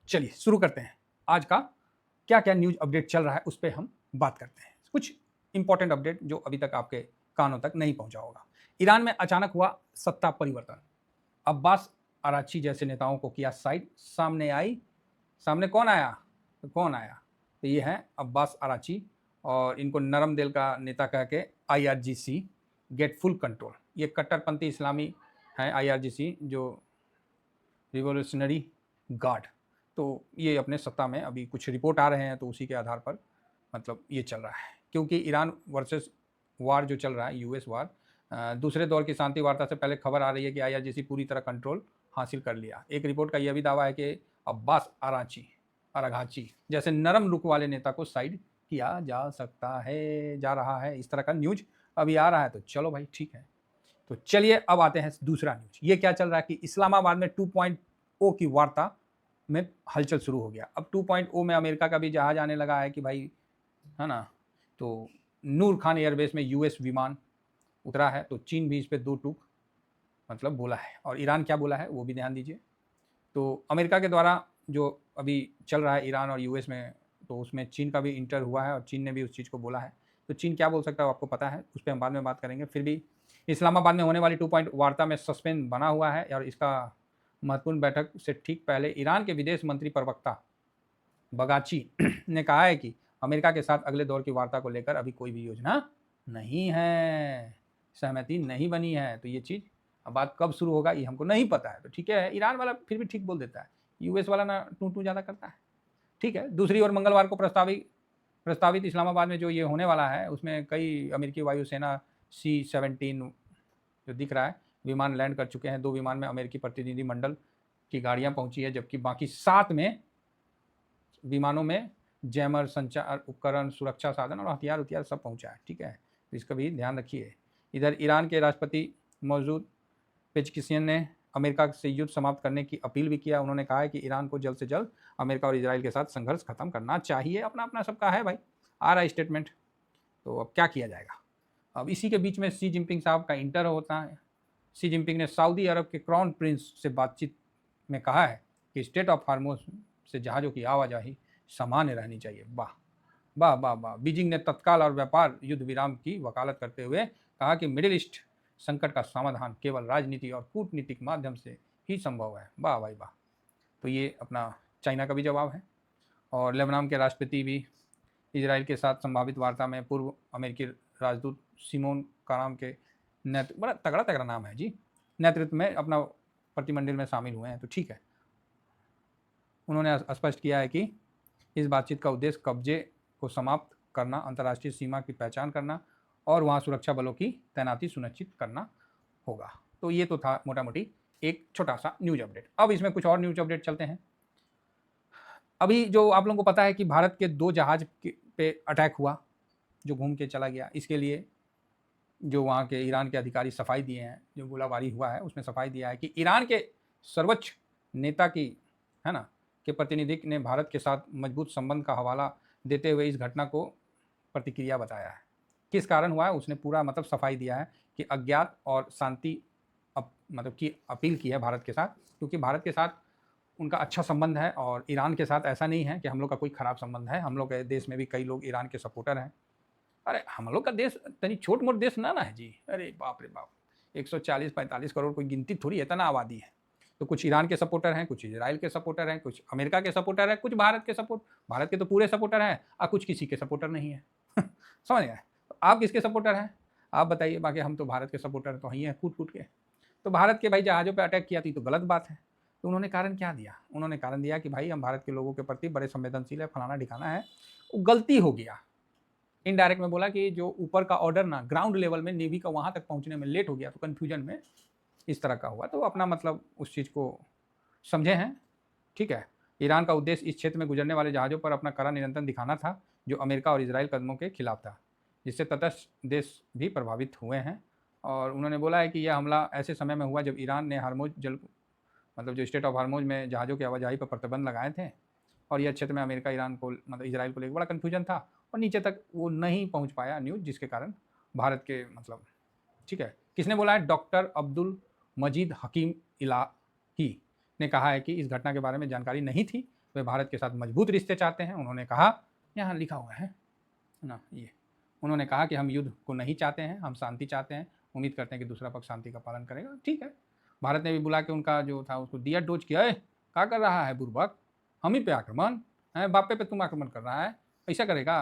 चलिए शुरू करते हैं। आज का क्या क्या न्यूज अपडेट चल रहा है उस पर हम बात करते हैं। कुछ इंपॉर्टेंट अपडेट जो अभी तक आपके कानों तक नहीं पहुंचा होगा। ईरान में अचानक हुआ सत्ता परिवर्तन। अब्बास अराची जैसे नेताओं को किया साइड। सामने कौन आया? तो ये है अब्बास अराची और इनको नरम दिल का नेता कह के IRGC गेट फुल कंट्रोल। ये कट्टरपंथी इस्लामी है IRGC जो रिवोल्यूशनरी गार्ड। तो ये अपने सत्ता में अभी कुछ रिपोर्ट आ रहे हैं, तो उसी के आधार पर मतलब ये चल रहा है। क्योंकि ईरान वर्सेस वार जो चल रहा है, US वार, दूसरे दौर की शांति वार्ता से पहले खबर आ रही है कि IRGC पूरी तरह कंट्रोल हासिल कर लिया। एक रिपोर्ट का यह भी दावा है कि अब्बास अराघाची जैसे नरम रुख वाले नेता को साइड किया जा रहा है। इस तरह का न्यूज अभी आ रहा है। तो चलो भाई ठीक है। तो चलिए अब आते हैं दूसरा न्यूज। ये क्या चल रहा है कि इस्लामाबाद में 2.0 की वार्ता में हलचल शुरू हो गया। अब 2.0 में अमेरिका का भी जहाज आने लगा है कि भाई, है ना। तो नूर खान एयरबेस में US विमान उतरा है। तो चीन भी इस पर दो टूक मतलब बोला है। और ईरान क्या बोला है वो भी ध्यान दीजिए। तो अमेरिका के द्वारा जो अभी चल रहा है ईरान और US में, तो उसमें चीन का भी इंटर हुआ है और चीन ने भी उस चीज़ को बोला है। तो चीन क्या बोल सकता है आपको पता है, उस पर हम बाद में बात करेंगे। फिर भी इस्लामाबाद में होने वाली 2 वार्ता में सस्पेंस बना हुआ है और इसका महत्वपूर्ण बैठक से ठीक पहले ईरान के विदेश मंत्री प्रवक्ता बगाची ने कहा है कि अमेरिका के साथ अगले दौर की वार्ता को लेकर अभी कोई भी योजना नहीं है, सहमति नहीं बनी है। तो ये चीज़ अब बात कब शुरू होगा ये हमको नहीं पता है। तो ठीक है, ईरान वाला फिर भी ठीक बोल देता है, US वाला ना टू ज़्यादा करता है। ठीक है। दूसरी ओर मंगलवार को प्रस्तावित इस्लामाबाद में जो ये होने वाला है उसमें कई अमेरिकी वायुसेना C-17 जो दिख रहा है विमान लैंड कर चुके हैं। 2 विमान में अमेरिकी प्रतिनिधि मंडल की गाड़ियां पहुंची है, जबकि बाकी 7 में विमानों में जैमर, संचार उपकरण, सुरक्षा साधन और हथियार सब पहुंचा है। ठीक है, तो इसका भी ध्यान रखिए। इधर ईरान के राष्ट्रपति मौजूद पेजकिशियन ने अमेरिका से युद्ध समाप्त करने की अपील भी किया। उन्होंने कहा है कि ईरान को जल्द से जल्द अमेरिका और इजराइल के साथ संघर्ष खत्म करना चाहिए। अपना अपना सबका है भाई, आ रहा है स्टेटमेंट। तो अब क्या किया जाएगा। अब इसी के बीच में शी जिनपिंग साहब का इंटर होता है। शी जिनपिंग ने सऊदी अरब के क्राउन प्रिंस से बातचीत में कहा है कि स्टेट ऑफ हार्मोज से जहाज़ों की आवाजाही सामान्य रहनी चाहिए। वाह वाह वाह वाह। बीजिंग ने तत्काल और व्यापार युद्ध विराम की वकालत करते हुए कहा कि मिडिल ईस्ट संकट का समाधान केवल राजनीति और कूटनीतिक माध्यम से ही संभव है। वाह भाई वाह। तो ये अपना चाइना का भी जवाब है। और लेबनान के राष्ट्रपति भी इजराइल के साथ संभावित वार्ता में पूर्व अमेरिकी राजदूत सिमोन काराम के नेतृत्व, बड़ा तगड़ा तगड़ा नाम है जी, नेतृत्व में अपना प्रतिमंडल में शामिल हुए हैं। तो ठीक है, उन्होंने स्पष्ट किया है कि इस बातचीत का उद्देश्य कब्जे को समाप्त करना, अंतर्राष्ट्रीय सीमा की पहचान करना और वहाँ सुरक्षा बलों की तैनाती सुनिश्चित करना होगा। तो ये तो था मोटा मोटी एक छोटा सा न्यूज अपडेट। अब इसमें कुछ और न्यूज अपडेट चलते हैं। अभी जो आप लोगों को पता है कि भारत के 2 जहाज पे अटैक हुआ जो घूम के चला गया। इसके लिए जो वहाँ के ईरान के अधिकारी सफाई दिए हैं, जो गोलाबारी हुआ है उसमें सफाई दिया है कि ईरान के सर्वोच्च नेता की, है ना, के प्रतिनिधि ने भारत के साथ मजबूत संबंध का हवाला देते हुए इस घटना को प्रतिक्रिया बताया है। किस कारण हुआ है उसने पूरा मतलब सफाई दिया है कि अज्ञात और शांति मतलब की अपील की है भारत के साथ, क्योंकि भारत के साथ उनका अच्छा संबंध है और ईरान के साथ ऐसा नहीं है कि हम लोग का कोई ख़राब संबंध है। हम लोग के देश में भी कई लोग ईरान के सपोर्टर हैं। अरे हम लोग का देश तनी छोट मोट देश ना है जी। अरे बाप रे बाप, 140-45 करोड़ कोई गिनती थोड़ी है, इतना आबादी है। तो कुछ ईरान के सपोर्टर हैं, कुछ इजराइल के सपोर्टर हैं, कुछ अमेरिका के सपोर्टर हैं, कुछ भारत के तो पूरे सपोर्टर हैं और कुछ किसी के सपोर्टर नहीं है। समझ गए। तो आप किसके सपोर्टर हैं आप बताइए। बाकी हम तो भारत के सपोर्टर तो ही हैं कूट के। तो भारत के भाई जहाज़ों पर अटैक किया थी तो गलत बात है। तो उन्होंने कारण क्या दिया? उन्होंने कारण दिया कि भाई हम भारत के लोगों के प्रति बड़े संवेदनशील है, फलाना ठिकाना है, वो गलती हो गया। इनडायरेक्ट में बोला कि जो ऊपर का ऑर्डर ना ग्राउंड लेवल में नेवी का वहाँ तक पहुँचने में लेट हो गया, तो कन्फ्यूजन में इस तरह का हुआ। तो अपना मतलब उस चीज़ को समझे हैं। ठीक है। ईरान का उद्देश्य इस क्षेत्र में गुजरने वाले जहाज़ों पर अपना कड़ा नियंत्रण दिखाना था, जो अमेरिका और इजराइल कदमों के खिलाफ था, जिससे तटस्थ देश भी प्रभावित हुए हैं। और उन्होंने बोला है कि यह हमला ऐसे समय में हुआ जब ईरान ने हार्मोज जल मतलब जो स्टेट ऑफ हार्मोज में जहाज़ों की आवाजाही पर प्रतिबंध लगाए थे। और यह क्षेत्र में अमेरिका ईरान को मतलब इजराइल को लेकर बड़ा कन्फ्यूजन था और नीचे तक वो नहीं पहुंच पाया न्यूज़, जिसके कारण भारत के मतलब, ठीक है। किसने बोला है? डॉक्टर अब्दुल मजीद हकीम इलाही ने कहा है कि इस घटना के बारे में जानकारी नहीं थी, वे भारत के साथ मजबूत रिश्ते चाहते हैं। उन्होंने कहा, यहाँ लिखा हुआ है ना, ये उन्होंने कहा कि हम युद्ध को नहीं चाहते हैं, हम शांति चाहते हैं, उम्मीद करते हैं कि दूसरा पक्ष शांति का पालन करेगा। ठीक है, भारत ने भी बुला के उनका जो था उसको दिया डोज किया, क्या कर रहा है बुर्बक, हम ही पे आक्रमण है, बापे पे तुम आक्रमण कर रहा है, ऐसा करेगा।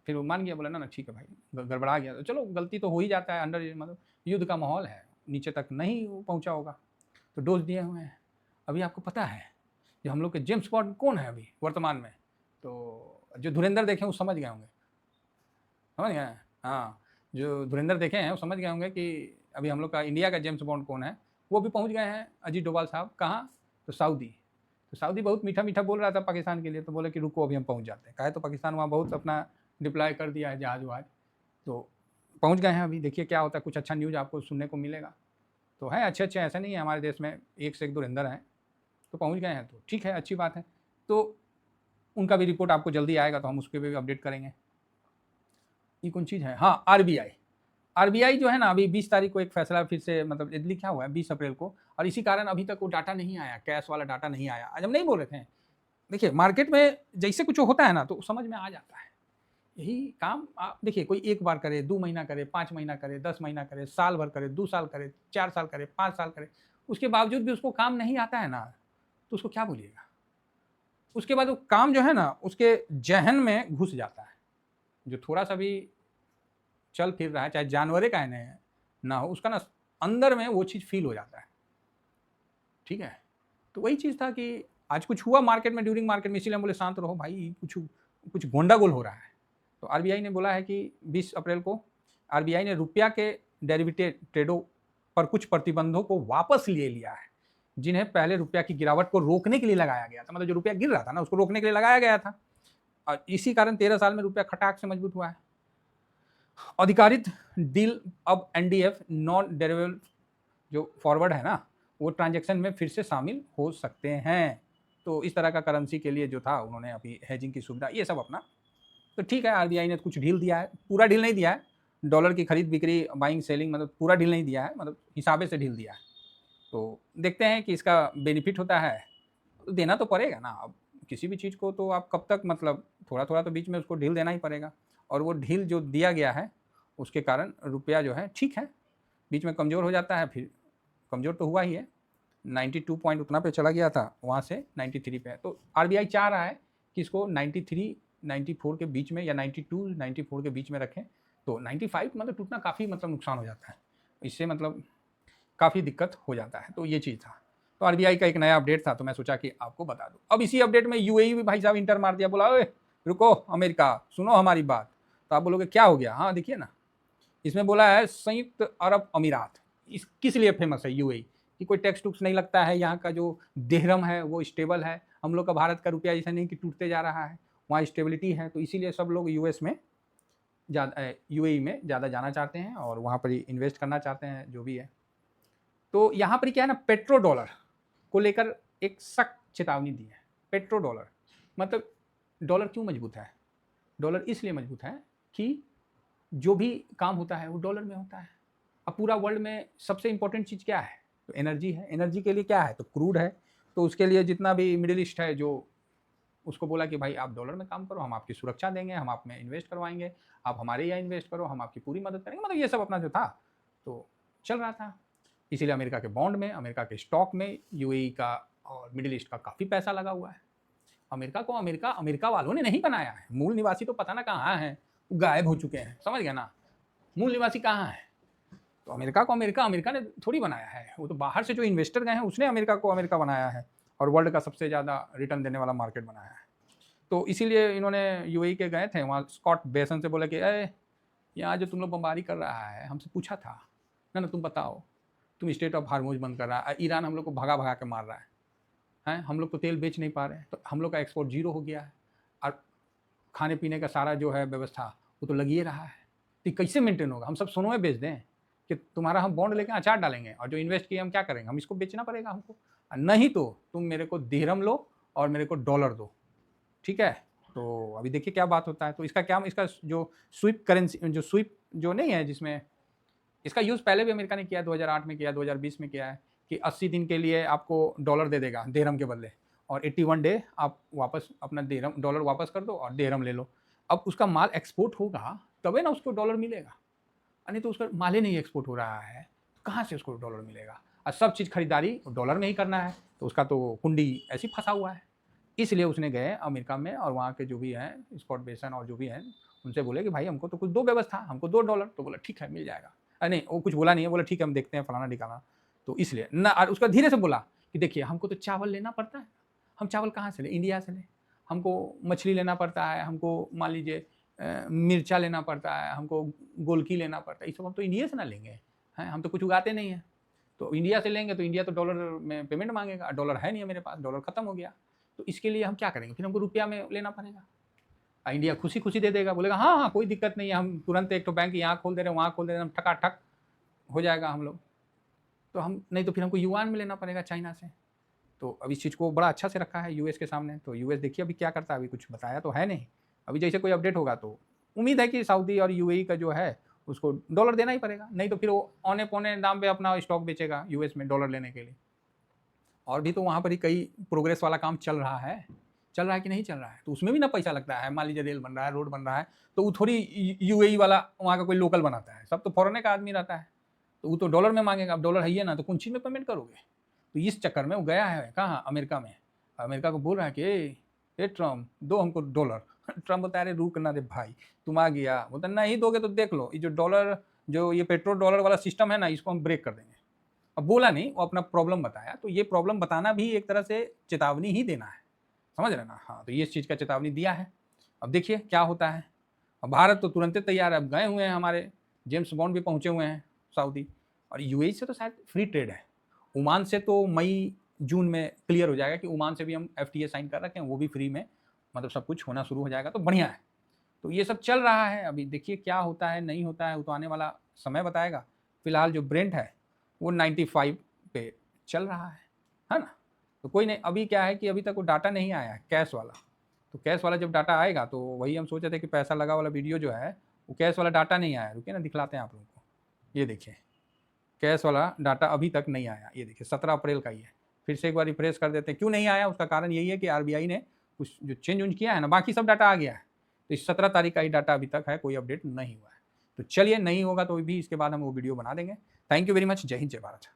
फिर वो मान गया, बोला ना ठीक है भाई, गड़बड़ा गया तो चलो, गलती तो हो ही जाता है, अंडर मतलब युद्ध का माहौल है, नीचे तक नहीं पहुंचा होगा, तो डोज दिए हुए हैं। अभी आपको पता है जो हम लोग के जेम्स बॉन्ड कौन है अभी वर्तमान में, तो जो धुरंधर देखे वो समझ गए होंगे, समझ गए, हाँ, जो धुरंधर देखे हैं वो समझ गए होंगे कि अभी हम लोग का इंडिया का जेम्स बॉन्ड कौन है। वो भी पहुंच गए हैं, अजीत डोभाल साहब। कहाँ? तो सऊदी। तो सऊदी बहुत मीठा मीठा बोल रहा था पाकिस्तान के लिए, तो बोले कि रुको अभी हम पहुंच जाते हैं। कहे तो पाकिस्तान वहाँ बहुत अपना डिप्लॉय कर दिया है जहाज वहाज, तो पहुँच गए हैं। अभी देखिए क्या होता है, कुछ अच्छा न्यूज़ आपको सुनने को मिलेगा। तो है अच्छे अच्छे, ऐसा नहीं है हमारे देश में एक से एक धुरंधर हैं, तो पहुँच गए हैं, तो ठीक है, अच्छी बात है। तो उनका भी रिपोर्ट आपको जल्दी आएगा, तो हम उसके भी अपडेट करेंगे। ये कौन चीज़ है? हाँ, आरबीआई जो है ना, अभी 20 तारीख को एक फैसला फिर से, मतलब लिखा हुआ है 20 अप्रैल को, और इसी कारण अभी तक वो डाटा नहीं आया, कैश वाला डाटा नहीं आया। आज हम नहीं बोल रहे थे, देखिए मार्केट में जैसे कुछ होता है ना तो समझ में आ जाता है। यही काम आप देखिए, कोई एक बार करे, 2 महीना करे, 5 महीना करे, 10 महीना करे, साल भर करे, 2 साल करे, 4 साल करे, 5 साल करे, उसके बावजूद भी उसको काम नहीं आता है ना, तो उसको क्या बोलिएगा। उसके बाद वो काम जो है ना उसके जहन में घुस जाता है। जो थोड़ा सा भी चल फिर रहा है, चाहे जानवरे का है ना हो, उसका ना अंदर में वो चीज़ फील हो जाता है। ठीक है, तो वही चीज़ था कि आज कुछ हुआ मार्केट में, ड्यूरिंग मार्केट में, इसीलिए हम बोले शांत रहो भाई, कुछ गोंडागोल हो रहा है। तो आरबीआई ने बोला है कि 20 अप्रैल को आरबीआई ने रुपया के डेरिवेटिव ट्रेडों पर कुछ प्रतिबंधों को वापस ले लिया है, जिन्हें पहले रुपया की गिरावट को रोकने के लिए लगाया गया था। मतलब जो रुपया गिर रहा था ना उसको रोकने के लिए लगाया गया था, और इसी कारण 13 साल में रुपया खटाक से मजबूत हुआ है। अधिकारित डील अब एनडीएफ नॉन डेरिवेबल जो फॉरवर्ड है ना, वो ट्रांजैक्शन में फिर से शामिल हो सकते हैं। तो इस तरह का करेंसी के लिए जो था उन्होंने अभी हेजिंग की सुविधा ये सब अपना, तो ठीक है, आरबीआई ने कुछ डील दिया है, पूरा डील नहीं दिया है, डॉलर की खरीद बिक्री, बाइंग सेलिंग, मतलब पूरा डील नहीं दिया है, मतलब हिसाबे से डील दिया है। तो देखते हैं कि इसका बेनिफिट होता है, तो देना तो पड़ेगा ना। अब किसी भी चीज़ को तो आप कब तक, मतलब थोड़ा थोड़ा तो बीच में उसको ढील देना ही पड़ेगा, और वो ढील जो दिया गया है उसके कारण रुपया जो है ठीक है बीच में कमज़ोर हो जाता है, फिर कमज़ोर तो हुआ ही है, 92 पॉइंट उतना पे चला गया था, वहाँ से 93 पे है। तो आरबीआई चाह रहा है कि इसको 93 94 के बीच में, या 92 94 के बीच में रखें। तो 95 मतलब टूटना काफ़ी, मतलब नुकसान हो जाता है, इससे मतलब काफ़ी दिक्कत हो जाता है। तो ये चीज़ था, तो आरबीआई का एक नया अपडेट था, तो मैं सोचा कि आपको बता दूं। अब इसी अपडेट में यूएई भी भाई साहब इंटर मार दिया, बोला ओए रुको अमेरिका सुनो हमारी बात। तो आप बोलोगे क्या हो गया? हाँ देखिए ना, इसमें बोला है संयुक्त अरब अमीरात, इस किस लिए फेमस है यूएई, कि कोई टैक्स टूक्स नहीं लगता है, यहाँ का जो दिहरम है वो स्टेबल है, हम लोग का भारत का रुपया ऐसा नहीं कि टूटते जा रहा है, वहाँ स्टेबिलिटी है, तो इसीलिए सब लोग यूएस में ज़्यादा, यूएई में ज़्यादा जाना चाहते हैं और वहाँ पर ही इन्वेस्ट करना चाहते हैं, जो भी है। तो यहाँ पर क्या है ना, पेट्रो डॉलर को लेकर एक सख्त चेतावनी दी है। पेट्रो डॉलर मतलब डॉलर क्यों मजबूत है? डॉलर इसलिए मजबूत है कि जो भी काम होता है वो डॉलर में होता है। अब पूरा वर्ल्ड में सबसे इंपॉर्टेंट चीज़ क्या है? तो एनर्जी है। एनर्जी के लिए क्या है? तो क्रूड है। तो उसके लिए जितना भी मिडिल ईस्ट है, जो उसको बोला कि भाई आप डॉलर में काम करो, हम आपकी सुरक्षा देंगे, हम आप में इन्वेस्ट करवाएंगे, आप हमारे यहाँ इन्वेस्ट करो, हम आपकी पूरी मदद करेंगे। मतलब ये सब अपना जो था तो चल रहा था। इसीलिए अमेरिका के बॉन्ड में, अमेरिका के स्टॉक में यूएई का और मिडिल ईस्ट का काफ़ी पैसा लगा हुआ है। अमेरिका को अमेरिका वालों ने नहीं बनाया है, मूल निवासी तो पता ना कहाँ हैं, गायब हो चुके हैं, समझ गया ना, मूल निवासी कहाँ है। तो अमेरिका को अमेरिका ने थोड़ी बनाया है, वो तो बाहर से जो इन्वेस्टर गए हैं उसने अमेरिका को अमेरिका बनाया है, और वर्ल्ड का सबसे ज़्यादा रिटर्न देने वाला मार्केट बनाया है। तो इसीलिए इन्होंने यूएई के गए थे, वहाँ स्कॉट बेसन से बोले कि यहाँ जो तुम लोग बमबारी कर रहा है, हमसे पूछा था ना, तुम बताओ, तुम स्टेट ऑफ हार्मोज बंद कर रहा है, ईरान हम लोग को भगा भगा के मार रहा है, हम लोग तो तेल बेच नहीं पा रहे, तो हम लोग का एक्सपोर्ट जीरो हो गया है, और खाने पीने का सारा जो है व्यवस्था वो तो लगिए रहा है, तो कैसे मेंटेन होगा? हम सब सोनो में बेच दें कि तुम्हारा हम बॉन्ड लेके अचार डालेंगे, और जो इन्वेस्ट किए हम क्या करेंगे? हम इसको बेचना पड़ेगा हमको, नहीं तो तुम मेरे को दिहरम लो और मेरे को डॉलर दो, ठीक है। तो अभी देखिए क्या बात होता है। तो इसका क्या, इसका जो स्विप करेंसी, जो स्विप जो नहीं है, जिसमें इसका यूज़ पहले भी अमेरिका ने किया, 2008 में किया, 2020 में किया है, कि 80 दिन के लिए आपको डॉलर दे देगा दिहरम के बदले, और 81 डे आप वापस अपना दिरहम डॉलर वापस कर दो और दिरहम ले लो। अब उसका माल एक्सपोर्ट होगा तबे ना उसको डॉलर मिलेगा, नहीं तो उसका माल ही नहीं एक्सपोर्ट हो रहा है तो कहाँ से उसको डॉलर मिलेगा। और सब चीज़ खरीदारी डॉलर में ही करना है तो उसका तो कुंडी ऐसी फंसा हुआ है। इसलिए उसने गए अमेरिका में और वहाँ के जो भी हैं स्कॉट बेसन और जो भी हैं उनसे बोले कि भाई हमको तो कुछ दो व्यवस्था, हमको $2। तो बोला ठीक है मिल जाएगा। नहीं वो कुछ बोला नहीं है, बोला ठीक है हम देखते हैं फलाना ढिकाना। तो इसलिए ना, और उसका धीरे से बोला कि देखिए हमको तो चावल लेना पड़ता है, हम चावल कहाँ से लें, इंडिया से लें। हमको मछली लेना पड़ता है, हमको मान लीजिए मिर्चा लेना पड़ता है, हमको गोलकी लेना पड़ता है, ये सब हम तो इंडिया से ना लेंगे हैं, हम तो कुछ उगाते नहीं हैं। तो इंडिया से लेंगे तो इंडिया तो डॉलर में पेमेंट मांगेगा, डॉलर है नहीं है मेरे पास, डॉलर खत्म हो गया। तो इसके लिए हम क्या करेंगे, फिर हमको रुपया में लेना पड़ेगा। इंडिया खुशी खुशी दे देगा, बोलेगा हाँ हाँ कोई दिक्कत नहीं है, हम तुरंत एक तो बैंक यहाँ खोल दे रहे हैं वहाँ खोल दे रहे हैं, हम ठकाठक हो जाएगा हम लोग। तो हम नहीं तो फिर हमको युआन में लेना पड़ेगा चाइना से। तो अब इस चीज़ को बड़ा अच्छा से रखा है यूएस के सामने। तो यूएस देखिए अभी क्या करता है, अभी कुछ बताया तो है नहीं। अभी जैसे कोई अपडेट होगा तो उम्मीद है कि सऊदी और यूएई का जो है उसको डॉलर देना ही पड़ेगा, नहीं तो फिर वो औने पौने दाम पे अपना स्टॉक बेचेगा यूएस में डॉलर लेने के लिए। और भी तो वहाँ पर ही कई प्रोग्रेस वाला काम चल रहा है कि नहीं चल रहा है, तो उसमें भी ना पैसा लगता है। मान लीजिए रेल बन रहा है, रोड बन रहा है, तो वो थोड़ी यूएई वाला वहाँ का कोई लोकल बनाता है, सब तो फॉरेन का आदमी रहता है, तो वो तो डॉलर में मांगेगा। अब डॉलर है ही ना तो कौन चीज़ में पेमेंट करोगे। तो इस चक्कर में वो गया है कहाँ, अमेरिका में। अमेरिका को बोल रहा है कि ए ट्रम्प दो हमको डॉलर। ट्रम्प बोलता है अरे रुक ना रे भाई, तुम आ गया, बोलता नहीं दोगे तो देख लो, ये जो डॉलर जो ये पेट्रोल डॉलर वाला सिस्टम है ना इसको हम ब्रेक कर देंगे। अब बोला नहीं, वो अपना प्रॉब्लम बताया। तो ये प्रॉब्लम बताना भी एक तरह से चेतावनी ही देना है, समझ रहे ना। हाँ तो ये इस चीज़ का चेतावनी दिया है। अब देखिए क्या होता है। अब भारत तो तुरंत तैयार है, अब गए हुए हैं हमारे जेम्स बॉन्ड भी पहुँचे हुए हैं सऊदी। और यूएई से तो शायद फ्री ट्रेड है, ओमान से तो मई जून में क्लियर हो जाएगा कि ओमान से भी हम एफटीए साइन कर रखे हैं, वो भी फ्री में मतलब सब कुछ होना शुरू हो जाएगा, तो बढ़िया है। तो ये सब चल रहा है, अभी देखिए क्या होता है नहीं होता है, वो तो आने वाला समय बताएगा। फिलहाल जो ब्रेंट है वो 95 पे चल रहा है ना। तो कोई नहीं, अभी क्या है कि अभी तक वो डाटा नहीं आया है कैश वाला। तो कैश वाला जब डाटा आएगा तो वही हम सोचे थे कि पैसा लगा वाला वीडियो जो है वो कैश वाला डाटा नहीं आया। रुकिए ना दिखलाते हैं आप लोगों को, ये देखिए कैश वाला डाटा अभी तक नहीं आया। ये देखिए 17 अप्रैल का ही है। फिर से एक बार रिफ्रेश कर देते हैं। क्यों नहीं आया, उसका कारण यही है कि आरबीआई ने कुछ जो चेंज उंज किया है ना, बाकी सब डाटा आ गया है। तो इस 17 तारीख का ही डाटा अभी तक है, कोई अपडेट नहीं हुआ है। तो चलिए नहीं होगा तो भी इसके बाद हम वो वीडियो बना देंगे। थैंक यू वेरी मच, जय हिंद जय भारत।